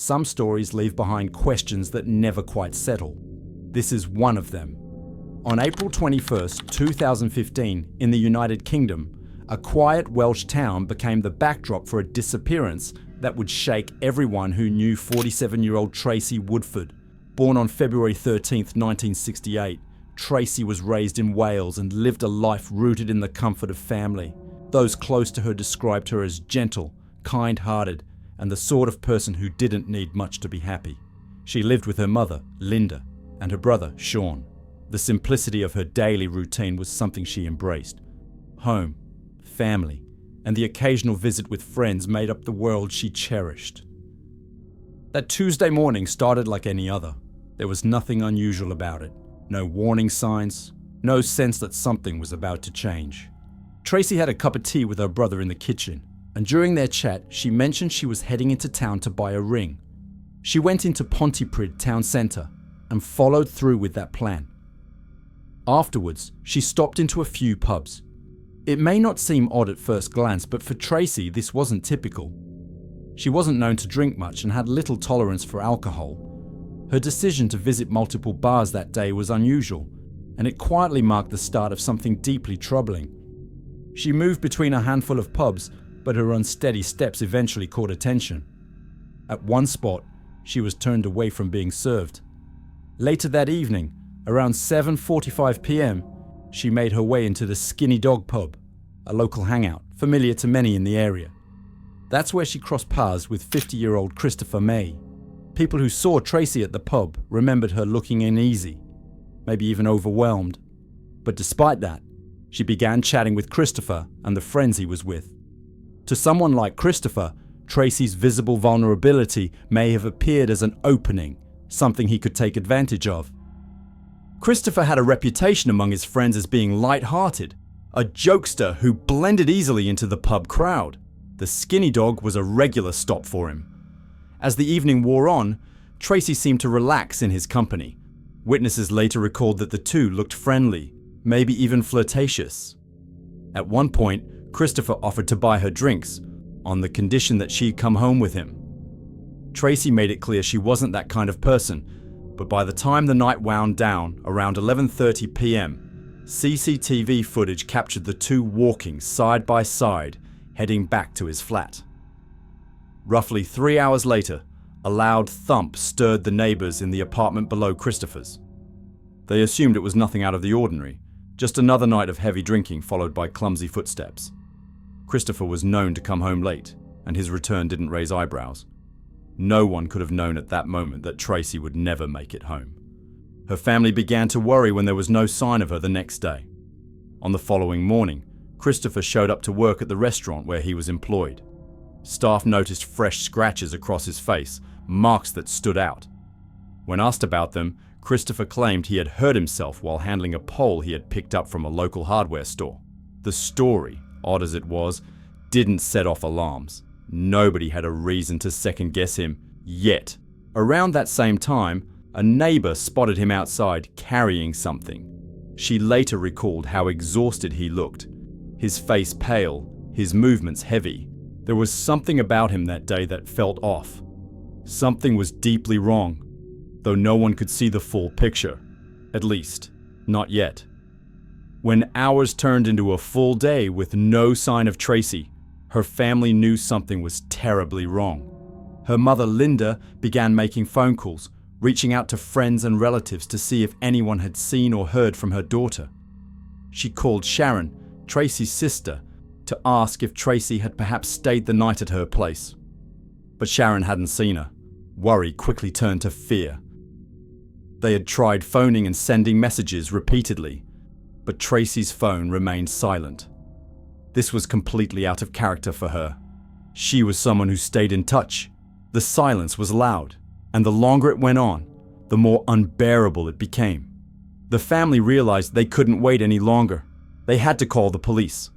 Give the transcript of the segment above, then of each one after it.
some stories leave behind questions that never quite settle. This is one of them. On April 21st, 2015, in the United Kingdom, a quiet Welsh town became the backdrop for a disappearance that would shake everyone who knew 47-year-old Tracy Woodford. Born on February 13, 1968, Tracy was raised in Wales and lived a life rooted in the comfort of family. Those close to her described her as gentle, kind-hearted, and the sort of person who didn't need much to be happy. She lived with her mother, Linda, and her brother, Sean. The simplicity of her daily routine was something she embraced. Home, family, and the occasional visit with friends made up the world she cherished. That Tuesday morning started like any other. There was nothing unusual about it. No warning signs, no sense that something was about to change. Tracy had a cup of tea with her brother in the kitchen, and during their chat, she mentioned she was heading into town to buy a ring. She went into Pontypridd town centre and followed through with that plan. Afterwards, she stopped into a few pubs. It may not seem odd at first glance, but for Tracy, this wasn't typical. She wasn't known to drink much and had little tolerance for alcohol. Her decision to visit multiple bars that day was unusual, and it quietly marked the start of something deeply troubling. She moved between a handful of pubs, but her unsteady steps eventually caught attention. At one spot, she was turned away from being served. Later that evening, around 7:45 p.m, she made her way into the Skinny Dog pub, a local hangout familiar to many in the area. That's where she crossed paths with 50-year-old Christopher May. People who saw Tracy at the pub remembered her looking uneasy, maybe even overwhelmed. But despite that, she began chatting with Christopher and the friends he was with. To someone like Christopher, Tracy's visible vulnerability may have appeared as an opening, something he could take advantage of. Christopher had a reputation among his friends as being light-hearted, a jokester who blended easily into the pub crowd. The Skinny Dog was a regular stop for him. As the evening wore on, Tracy seemed to relax in his company. Witnesses later recalled that the two looked friendly, maybe even flirtatious. At one point, Christopher offered to buy her drinks, on the condition that she'd come home with him. Tracy made it clear she wasn't that kind of person, but by the time the night wound down, around 11:30 p.m, CCTV footage captured the two walking side by side, heading back to his flat. Roughly 3 hours later, a loud thump stirred the neighbors in the apartment below Christopher's. They assumed it was nothing out of the ordinary, just another night of heavy drinking followed by clumsy footsteps. Christopher was known to come home late, and his return didn't raise eyebrows. No one could have known at that moment that Tracy would never make it home. Her family began to worry when there was no sign of her the next day. On the following morning, Christopher showed up to work at the restaurant where he was employed. Staff noticed fresh scratches across his face, marks that stood out. When asked about them, Christopher claimed he had hurt himself while handling a pole he had picked up from a local hardware store. The story, odd as it was, didn't set off alarms. Nobody had a reason to second-guess him, yet. Around that same time, a neighbor spotted him outside carrying something. She later recalled how exhausted he looked, his face pale, his movements heavy. There was something about him that day that felt off. Something was deeply wrong, though no one could see the full picture. At least, not yet. When hours turned into a full day with no sign of Tracy, her family knew something was terribly wrong. Her mother, Linda, began making phone calls, reaching out to friends and relatives to see if anyone had seen or heard from her daughter. She called Sharon, Tracy's sister, to ask if Tracy had perhaps stayed the night at her place. But Sharon hadn't seen her. Worry quickly turned to fear. They had tried phoning and sending messages repeatedly, but Tracy's phone remained silent. This was completely out of character for her. She was someone who stayed in touch. The silence was loud, and the longer it went on, the more unbearable it became. The family realized they couldn't wait any longer. They had to call the police.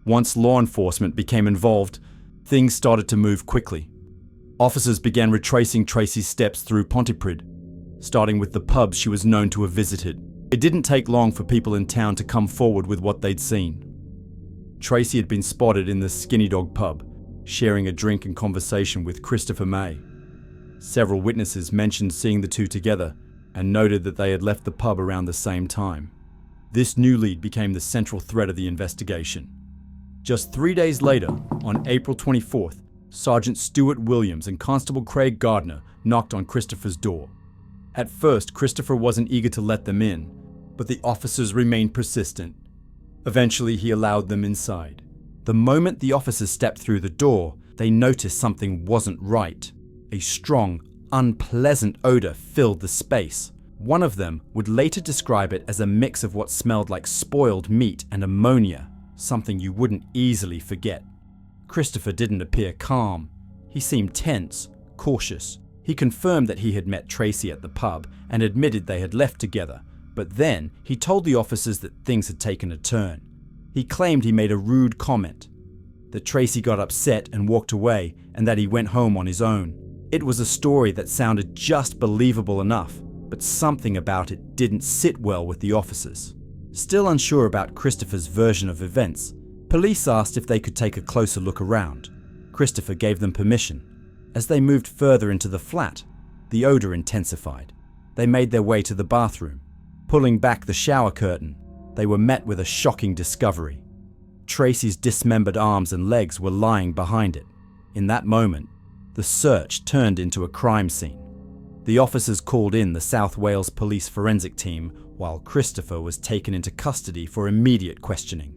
Once law enforcement became involved, things started to move quickly. Officers began retracing Tracy's steps through Pontypridd, starting with the pubs she was known to have visited. It didn't take long for people in town to come forward with what they'd seen. Tracy had been spotted in the Skinny Dog pub, sharing a drink and conversation with Christopher May. Several witnesses mentioned seeing the two together and noted that they had left the pub around the same time. This new lead became the central thread of the investigation. Just 3 days later, on April 24th, Sergeant Stuart Williams and Constable Craig Gardner knocked on Christopher's door. At first, Christopher wasn't eager to let them in, but the officers remained persistent. Eventually, he allowed them inside. The moment the officers stepped through the door, they noticed something wasn't right. A strong, unpleasant odor filled the space. One of them would later describe it as a mix of what smelled like spoiled meat and ammonia, something you wouldn't easily forget. Christopher didn't appear calm. He seemed tense, cautious. He confirmed that he had met Tracy at the pub and admitted they had left together, but then he told the officers that things had taken a turn. He claimed he made a rude comment, that Tracy got upset and walked away, and that he went home on his own. It was a story that sounded just believable enough, but something about it didn't sit well with the officers. Still unsure about Christopher's version of events, police asked if they could take a closer look around. Christopher gave them permission. As they moved further into the flat, the odor intensified. They made their way to the bathroom. Pulling back the shower curtain, they were met with a shocking discovery. Tracy's dismembered arms and legs were lying behind it. In that moment, the search turned into a crime scene. The officers called in the South Wales Police forensic team while Christopher was taken into custody for immediate questioning.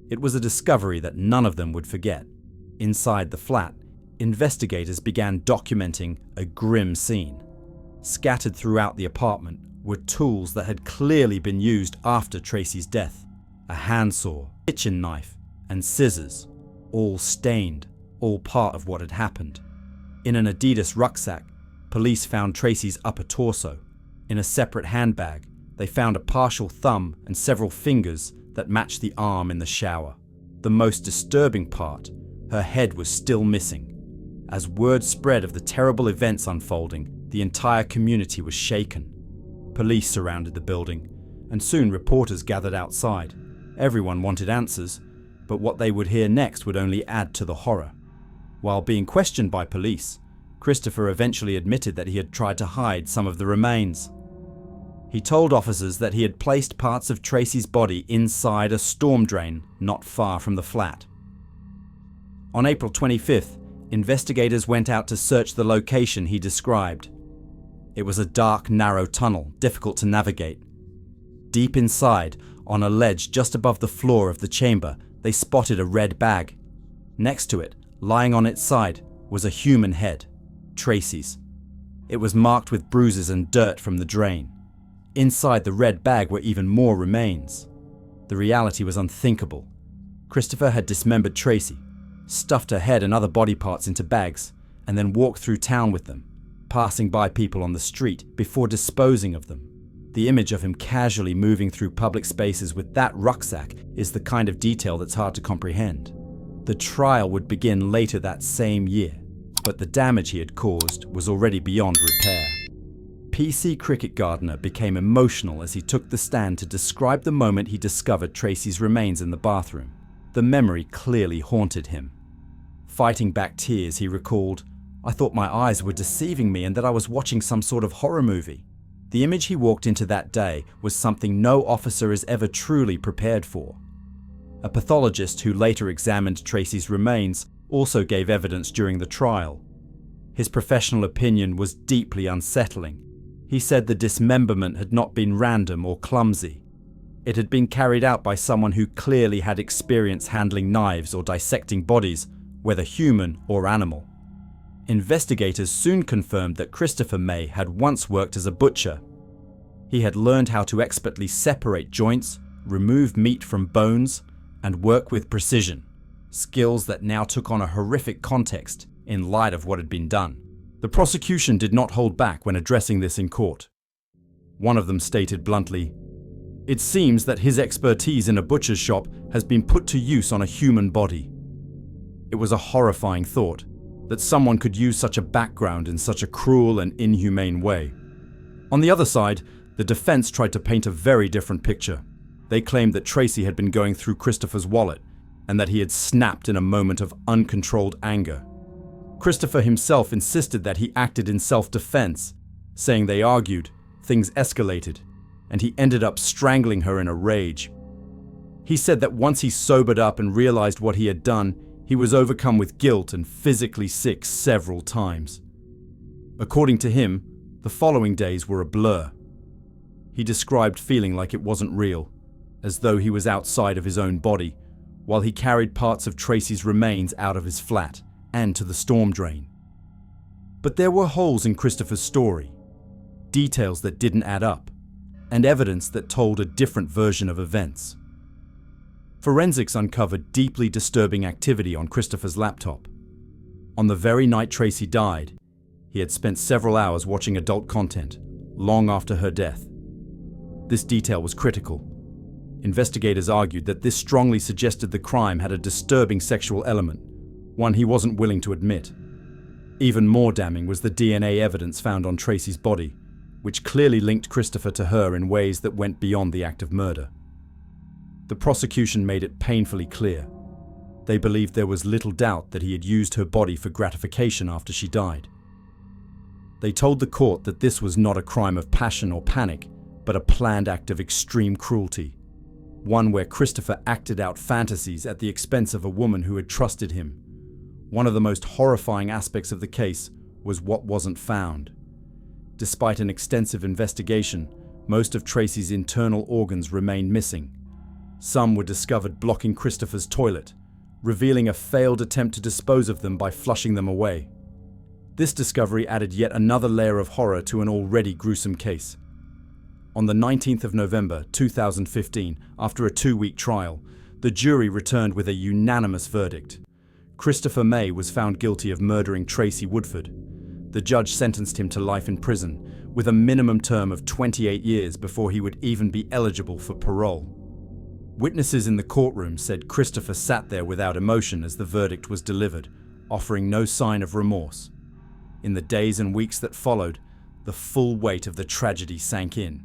It was a discovery that none of them would forget. Inside the flat, investigators began documenting a grim scene. Scattered throughout the apartment were tools that had clearly been used after Tracy's death. A handsaw, kitchen knife, and scissors, all stained, all part of what had happened. In an Adidas rucksack, police found Tracy's upper torso. In a separate handbag, they found a partial thumb and several fingers that matched the arm in the shower. The most disturbing part, her head was still missing. As word spread of the terrible events unfolding, the entire community was shaken. Police surrounded the building, and soon reporters gathered outside. Everyone wanted answers, but what they would hear next would only add to the horror. While being questioned by police, Christopher eventually admitted that he had tried to hide some of the remains. He told officers that he had placed parts of Tracy's body inside a storm drain not far from the flat. On April 25th, investigators went out to search the location he described. It was a dark, narrow tunnel, difficult to navigate. Deep inside, on a ledge just above the floor of the chamber, they spotted a red bag. Next to it, lying on its side, was a human head, Tracy's. It was marked with bruises and dirt from the drain. Inside the red bag were even more remains. The reality was unthinkable. Christopher had dismembered Tracy, stuffed her head and other body parts into bags, and then walked through town with them, passing by people on the street before disposing of them. The image of him casually moving through public spaces with that rucksack is the kind of detail that's hard to comprehend. The trial would begin later that same year, but the damage he had caused was already beyond repair. PC Cricket Gardner became emotional as he took the stand to describe the moment he discovered Tracy's remains in the bathroom. The memory clearly haunted him. Fighting back tears, he recalled, "I thought my eyes were deceiving me and that I was watching some sort of horror movie." The image he walked into that day was something no officer is ever truly prepared for. A pathologist who later examined Tracy's remains also gave evidence during the trial. His professional opinion was deeply unsettling. He said the dismemberment had not been random or clumsy. It had been carried out by someone who clearly had experience handling knives or dissecting bodies, whether human or animal. Investigators soon confirmed that Christopher May had once worked as a butcher. He had learned how to expertly separate joints, remove meat from bones, and work with precision, skills that now took on a horrific context in light of what had been done. The prosecution did not hold back when addressing this in court. One of them stated bluntly, "It seems that his expertise in a butcher's shop has been put to use on a human body." It was a horrifying thought, that someone could use such a background in such a cruel and inhumane way. On the other side, the defense tried to paint a very different picture. They claimed that Tracy had been going through Christopher's wallet and that he had snapped in a moment of uncontrolled anger. Christopher himself insisted that he acted in self-defense, saying they argued, things escalated, and he ended up strangling her in a rage. He said that once he sobered up and realized what he had done, he was overcome with guilt and physically sick several times. According to him, the following days were a blur. He described feeling like it wasn't real, as though he was outside of his own body, while he carried parts of Tracy's remains out of his flat and to the storm drain. But there were holes in Christopher's story, details that didn't add up, and evidence that told a different version of events. Forensics uncovered deeply disturbing activity on Christopher's laptop. On the very night Tracy died, he had spent several hours watching adult content, long after her death. This detail was critical. Investigators argued that this strongly suggested the crime had a disturbing sexual element, one he wasn't willing to admit. Even more damning was the DNA evidence found on Tracy's body, which clearly linked Christopher to her in ways that went beyond the act of murder. The prosecution made it painfully clear. They believed there was little doubt that he had used her body for gratification after she died. They told the court that this was not a crime of passion or panic, but a planned act of extreme cruelty, one where Christopher acted out fantasies at the expense of a woman who had trusted him. One of the most horrifying aspects of the case was what wasn't found. Despite an extensive investigation, most of Tracy's internal organs remained missing. Some were discovered blocking Christopher's toilet, revealing a failed attempt to dispose of them by flushing them away. This discovery added yet another layer of horror to an already gruesome case. On the 19th of November 2015, after a 2-week trial, the jury returned with a unanimous verdict. Christopher May was found guilty of murdering Tracy Woodford. The judge sentenced him to life in prison, with a minimum term of 28 years before he would even be eligible for parole. Witnesses in the courtroom said Christopher sat there without emotion as the verdict was delivered, offering no sign of remorse. In the days and weeks that followed, the full weight of the tragedy sank in.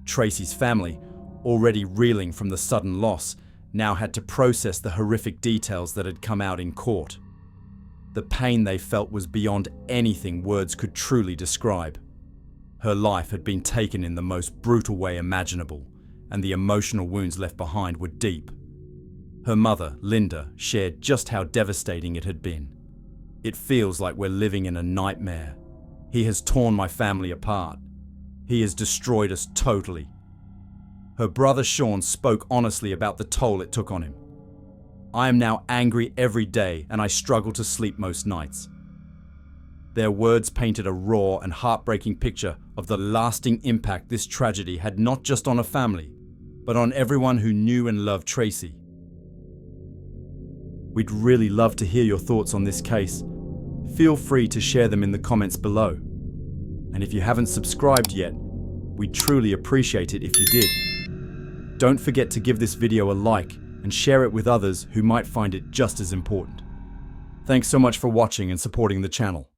Tracy's family, already reeling from the sudden loss, now had to process the horrific details that had come out in court. The pain they felt was beyond anything words could truly describe. Her life had been taken in the most brutal way imaginable, and the emotional wounds left behind were deep. Her mother, Linda, shared just how devastating it had been. "It feels like we're living in a nightmare. He has torn my family apart. He has destroyed us totally." Her brother Sean spoke honestly about the toll it took on him. "I am now angry every day and I struggle to sleep most nights." Their words painted a raw and heartbreaking picture of the lasting impact this tragedy had not just on a family, but on everyone who knew and loved Tracy. We'd really love to hear your thoughts on this case. Feel free to share them in the comments below. And if you haven't subscribed yet, we'd truly appreciate it if you did. Don't forget to give this video a like and share it with others who might find it just as important. Thanks so much for watching and supporting the channel.